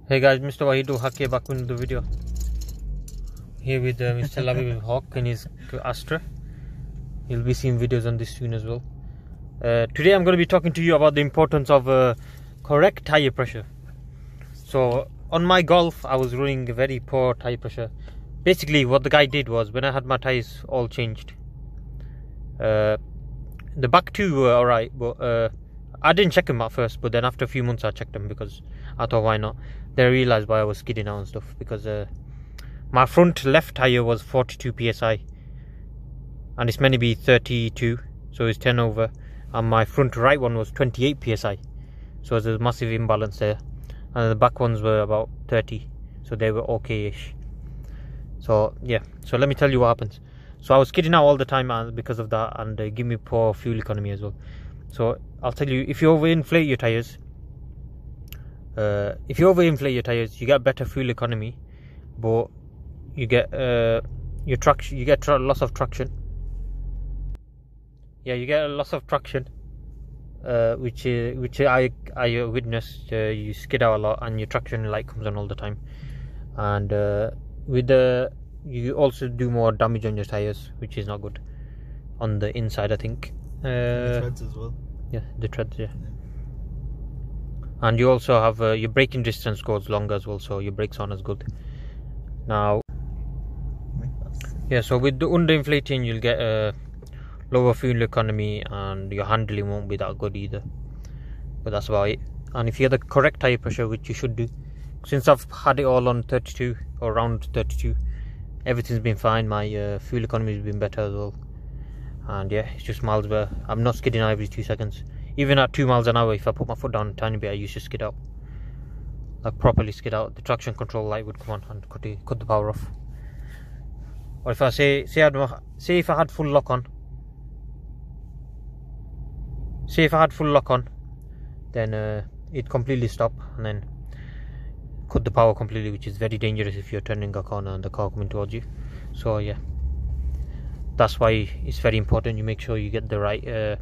Hey guys, MrWaheedulHaque back with the video. Here with MrWaheedulHaque in his Astra. You'll be seeing videos on this soon as well. Today I'm going to be talking to you about the importance of correct tire pressure. So on my Golf I was running a very poor tire pressure. Basically what the guy did was, when I had my tires all changed, the back two were alright, but I didn't check them at first, but then after a few months I checked them because I thought, why not? Then I realised why I was skidding out and stuff, because my front left tyre was 42 psi and it's meant to be 32, so it's 10 over, and my front right one was 28 psi, so there's a massive imbalance there, and the back ones were about 30, so they were okay-ish. So yeah, so let me tell you what happens. So I was skidding out all the time because of that, and give me poor fuel economy as well. So I'll tell you, if you overinflate your tires, you get better fuel economy, but you get your traction. You get loss of traction. Yeah, you get a loss of traction, which I witnessed. You skid out a lot, and your traction light comes on all the time, and you also do more damage on your tires, which is not good on the inside, I think. The treads as well. Yeah, the treads, yeah. And you also have your braking distance goes longer as well, so your brakes aren't as good. Now, yeah, so with the underinflating, you'll get a lower fuel economy, and your handling won't be that good either. But that's about it. And if you have the correct tire pressure, which you should do, since I've had it all on 32 or around 32, everything's been fine. My fuel economy has been better as well. And yeah, it's just miles better. I'm not skidding out every 2 seconds. Even at 2 miles an hour, if I put my foot down a tiny bit, I used to skid out. Like properly skid out. The traction control light would come on and cut the power off. Or if I say if I had full lock on, then it'd completely stop and then cut the power completely, which is very dangerous if you're turning a corner and the car coming towards you. So yeah, that's why it's very important you make sure you get the right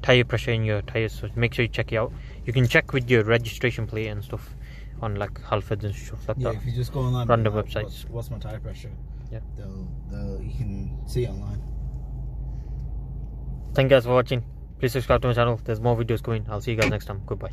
tire pressure in your tires. So make sure you check it out. You can check with your registration plate and stuff on like Halfords and stuff like that. Yeah, if you just go online, random websites. What's my tire pressure? Yeah, you can see it online. Thank you guys for watching. Please subscribe to my channel. There's more videos coming. I'll see you guys next time. Goodbye.